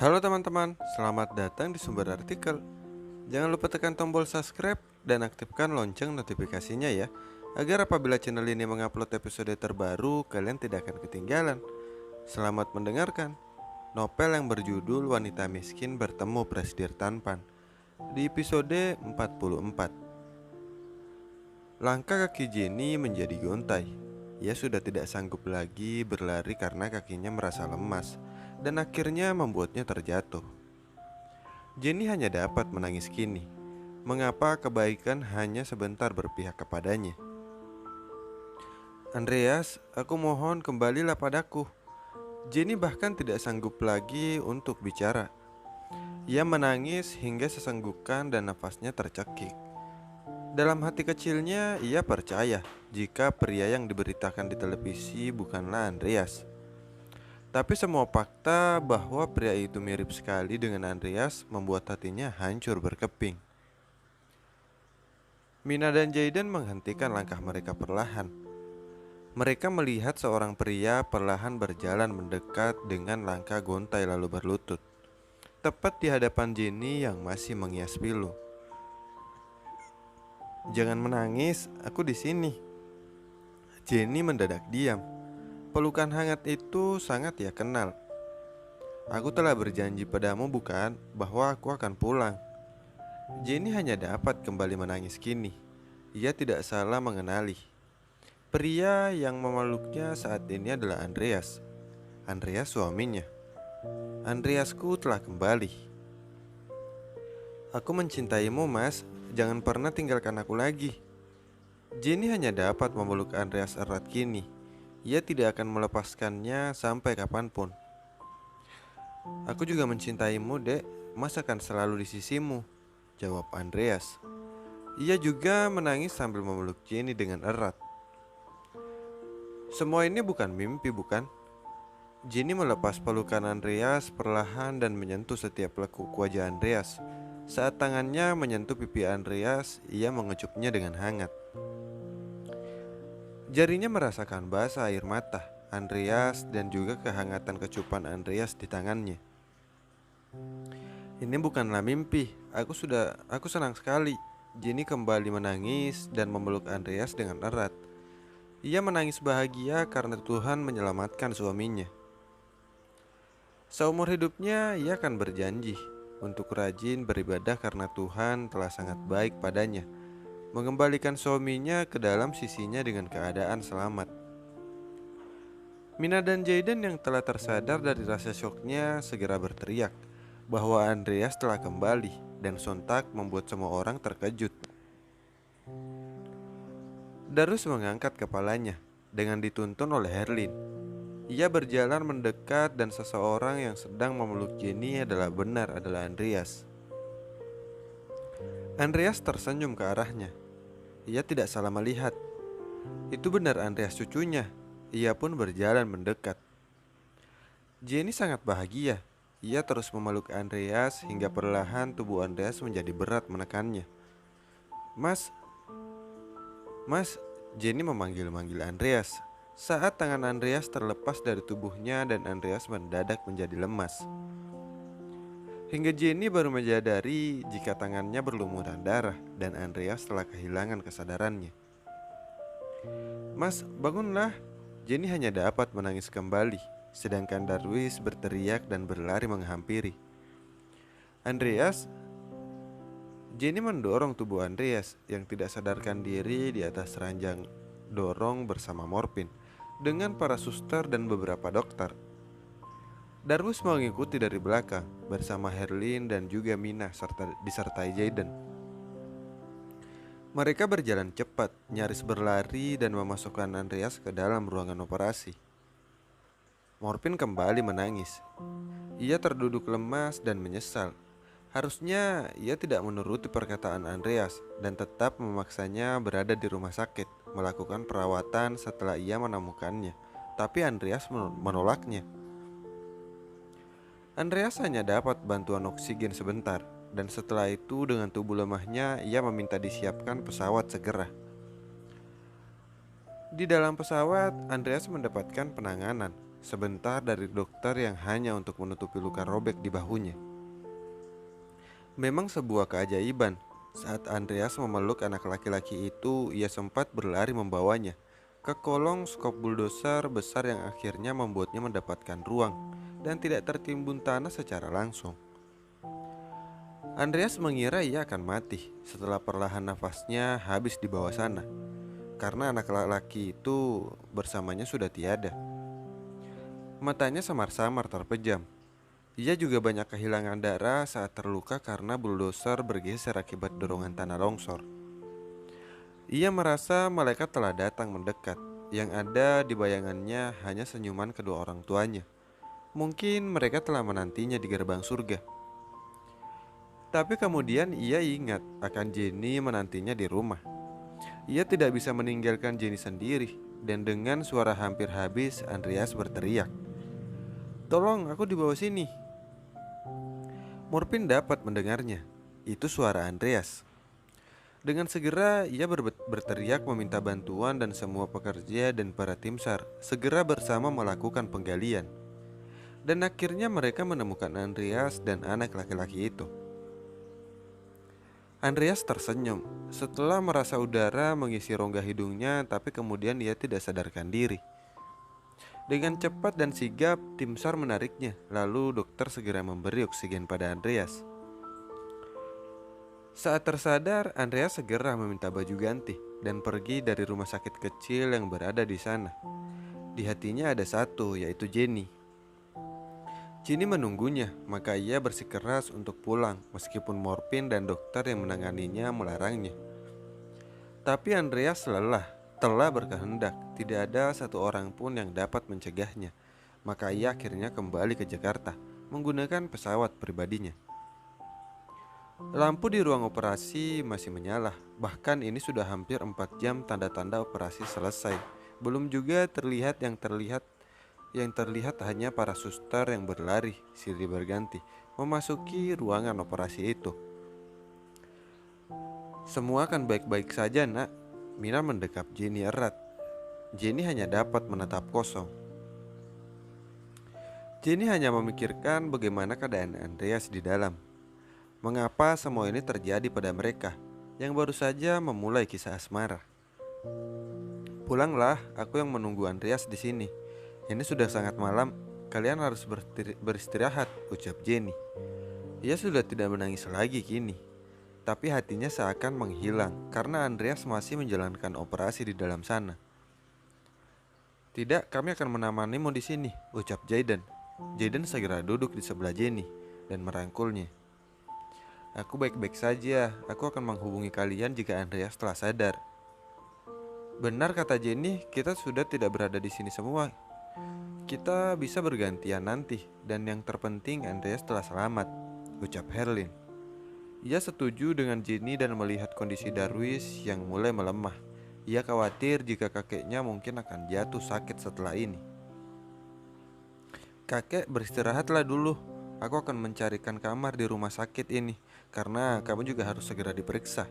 Halo teman-teman, selamat datang di Sumber Artikel. Jangan lupa tekan tombol subscribe dan aktifkan lonceng notifikasinya ya, agar apabila channel ini mengupload episode terbaru, kalian tidak akan ketinggalan. Selamat mendengarkan. Novel yang berjudul Wanita Miskin Bertemu Presidir Tampan. Di episode 44. Langkah kaki Jenny menjadi gontai. Ia sudah tidak sanggup lagi berlari karena kakinya merasa lemas dan akhirnya membuatnya terjatuh. Jenny hanya dapat menangis kini. Mengapa kebaikan hanya sebentar berpihak kepadanya? Andreas, aku mohon kembalilah padaku. Jenny bahkan tidak sanggup lagi untuk bicara. Ia menangis hingga sesenggukan dan nafasnya tercekik. Dalam hati kecilnya, ia percaya jika pria yang diberitakan di televisi bukanlah Andreas. Tapi semua fakta bahwa pria itu mirip sekali dengan Andreas membuat hatinya hancur berkeping. Mina dan Jayden menghentikan langkah mereka perlahan. Mereka melihat seorang pria perlahan berjalan mendekat dengan langkah gontai lalu berlutut, tepat di hadapan Jenny yang masih mengias pilu. "Jangan menangis, aku di sini." Jenny mendadak diam. Pelukan hangat itu sangat ia kenal. "Aku telah berjanji padamu bukan, bahwa aku akan pulang." Jenny hanya dapat kembali menangis kini. Ia tidak salah mengenali. Pria yang memeluknya saat ini adalah Andreas. Andreas suaminya. "Andreasku telah kembali. Aku mencintaimu, Mas. Jangan pernah tinggalkan aku lagi." Jenny hanya dapat memeluk Andreas erat kini. Ia tidak akan melepaskannya sampai kapanpun. "Aku juga mencintaimu, Dek. Mas akan selalu di sisimu," jawab Andreas. Ia juga menangis sambil memeluk Jenny dengan erat. "Semua ini bukan mimpi, bukan?" Jenny melepas pelukan Andreas perlahan dan menyentuh setiap lekuk wajah Andreas. Saat tangannya menyentuh pipi Andreas, ia mengecupnya dengan hangat. Jarinya merasakan basah air mata Andreas dan juga kehangatan kecupan Andreas di tangannya. "Ini bukanlah mimpi. Aku senang sekali." Jenny kembali menangis dan memeluk Andreas dengan erat. Ia menangis bahagia karena Tuhan menyelamatkan suaminya. Seumur hidupnya ia akan berjanji untuk rajin beribadah karena Tuhan telah sangat baik padanya, mengembalikan suaminya ke dalam sisinya dengan keadaan selamat. Mina dan Jayden yang telah tersadar dari rasa syoknya segera berteriak bahwa Andreas telah kembali dan sontak membuat semua orang terkejut. Darus mengangkat kepalanya dengan dituntun oleh Herlin. Ia berjalan mendekat dan seseorang yang sedang memeluk Jenny adalah Andreas. Andreas tersenyum ke arahnya. Ia tidak salah melihat. Itu benar Andreas cucunya. Ia pun berjalan mendekat. Jenny sangat bahagia. Ia terus memeluk Andreas hingga perlahan tubuh Andreas menjadi berat menekannya. "Mas, Mas," Jenny memanggil-manggil Andreas. Saat tangan Andreas terlepas dari tubuhnya dan Andreas mendadak menjadi lemas. Hingga Jenny baru menyadari jika tangannya berlumuran darah dan Andreas telah kehilangan kesadarannya. "Mas, bangunlah." Jenny hanya dapat menangis kembali, sedangkan Darwis berteriak dan berlari menghampiri. "Andreas." Jenny mendorong tubuh Andreas yang tidak sadarkan diri di atas ranjang dorong bersama Morpin dengan para suster dan beberapa dokter. Darwis mengikuti dari belakang bersama Herlin dan juga Mina serta disertai Jayden. Mereka berjalan cepat, nyaris berlari dan memasukkan Andreas ke dalam ruangan operasi. Morpin kembali menangis. Ia terduduk lemas dan menyesal. Harusnya ia tidak menuruti perkataan Andreas dan tetap memaksanya berada di rumah sakit melakukan perawatan setelah ia menemukannya. Tapi Andreas menolaknya. Andreas hanya dapat bantuan oksigen sebentar, dan setelah itu dengan tubuh lemahnya ia meminta disiapkan pesawat segera. Di dalam pesawat, Andreas mendapatkan penanganan sebentar dari dokter yang hanya untuk menutupi luka robek di bahunya. Memang sebuah keajaiban. Saat Andreas memeluk anak laki-laki itu, ia sempat berlari membawanya ke kolong skop bulldozer besar yang akhirnya membuatnya mendapatkan ruang dan tidak tertimbun tanah secara langsung. Andreas mengira ia akan mati setelah perlahan nafasnya habis di bawah sana, karena anak laki-laki itu bersamanya sudah tiada. Matanya samar-samar terpejam. Ia juga banyak kehilangan darah saat terluka karena bulldozer bergeser akibat dorongan tanah longsor. Ia merasa malaikat telah datang mendekat. Yang ada di bayangannya hanya senyuman kedua orang tuanya. Mungkin mereka telah menantinya di gerbang surga. Tapi kemudian ia ingat akan Jenny menantinya di rumah. Ia tidak bisa meninggalkan Jenny sendiri. Dan dengan suara hampir habis, Andreas berteriak, "Tolong, aku di bawah sini." Morpin dapat mendengarnya. Itu suara Andreas. Dengan segera ia berteriak meminta bantuan dan semua pekerja dan para tim SAR segera bersama melakukan penggalian. Dan akhirnya mereka menemukan Andreas dan anak laki-laki itu. Andreas tersenyum setelah merasa udara mengisi rongga hidungnya, tapi kemudian ia tidak sadarkan diri. Dengan cepat dan sigap tim SAR menariknya, lalu dokter segera memberi oksigen pada Andreas. Saat tersadar, Andreas segera meminta baju ganti dan pergi dari rumah sakit kecil yang berada di sana. Di hatinya ada satu, yaitu Jenny. Jenny menunggunya, maka ia bersikeras untuk pulang meskipun Morpin dan dokter yang menanganinya melarangnya. Tapi Andreas telah berkehendak, tidak ada satu orang pun yang dapat mencegahnya. Maka ia akhirnya kembali ke Jakarta menggunakan pesawat pribadinya. Lampu di ruang operasi masih menyala. Bahkan ini sudah hampir 4 jam tanda-tanda operasi selesai. Belum juga yang terlihat hanya para suster yang berlari silih berganti memasuki ruangan operasi itu. "Semua akan baik-baik saja, Nak." Mina mendekap Jenny erat. Jenny hanya dapat menatap kosong. Jenny hanya memikirkan bagaimana keadaan Andreas di dalam. Mengapa semua ini terjadi pada mereka yang baru saja memulai kisah asmara? "Pulanglah, aku yang menunggu Andreas di sini. Ini sudah sangat malam, kalian harus beristirahat," ucap Jenny. Ia sudah tidak menangis lagi kini, tapi hatinya seakan menghilang karena Andreas masih menjalankan operasi di dalam sana. "Tidak, kami akan menemanimu di sini," ucap Jayden. Jayden segera duduk di sebelah Jenny dan merangkulnya. "Aku baik-baik saja, aku akan menghubungi kalian jika Andreas telah sadar." "Benar," kata Jenny, "kita sudah tidak berada di sini semua. Kita bisa bergantian nanti, dan yang terpenting Andreas telah selamat," ucap Herlin. Ia setuju dengan Jenny dan melihat kondisi Darwis yang mulai melemah. Ia khawatir jika kakeknya mungkin akan jatuh sakit setelah ini. "Kakek, beristirahatlah dulu. Aku akan mencarikan kamar di rumah sakit ini, karena kamu juga harus segera diperiksa.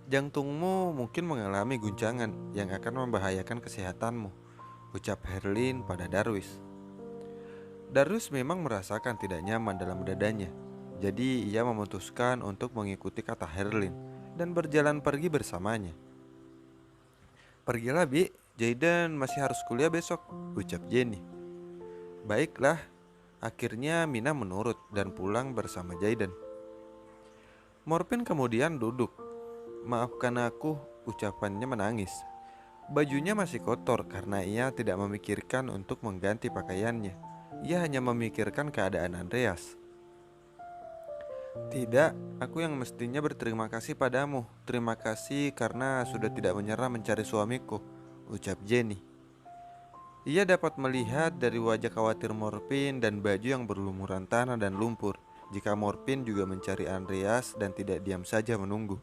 Jantungmu mungkin mengalami guncangan yang akan membahayakan kesehatanmu," ucap Herlin pada Darwis. Darwis memang merasakan tidak nyaman dalam dadanya. Jadi ia memutuskan untuk mengikuti kata Herlin dan berjalan pergi bersamanya. "Pergilah, Bi, Jayden masih harus kuliah besok," ucap Jenny. "Baiklah." Akhirnya Mina menurut dan pulang bersama Jayden. Morpin kemudian duduk. "Maafkan aku," ucapannya menangis. Bajunya masih kotor karena ia tidak memikirkan untuk mengganti pakaiannya. Ia hanya memikirkan keadaan Andreas. "Tidak, aku yang mestinya berterima kasih padamu. Terima kasih karena sudah tidak menyerah mencari suamiku," ucap Jenny. Ia dapat melihat dari wajah khawatir Morpin dan baju yang berlumuran tanah dan lumpur jika Morpin juga mencari Andreas dan tidak diam saja menunggu.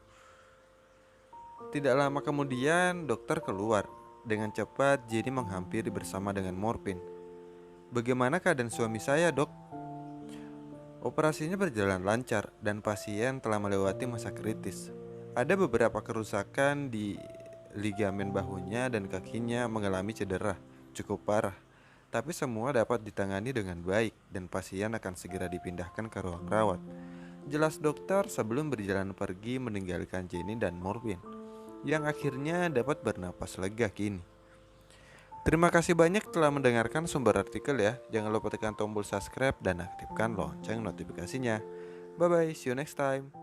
Tidak lama kemudian dokter keluar. Dengan cepat Jenny menghampiri bersama dengan Morpin. "Bagaimana keadaan suami saya, Dok?" "Operasinya berjalan lancar dan pasien telah melewati masa kritis. Ada beberapa kerusakan di ligamen bahunya dan kakinya mengalami cedera cukup parah. Tapi semua dapat ditangani dengan baik dan pasien akan segera dipindahkan ke ruang rawat. Jelas dokter sebelum berjalan pergi meninggalkan Jenny dan Morbin, yang akhirnya dapat bernapas lega kini. Terima kasih banyak telah mendengarkan sumber artikel ya. Jangan lupa tekan tombol subscribe dan aktifkan lonceng notifikasinya. Bye bye, see you next time.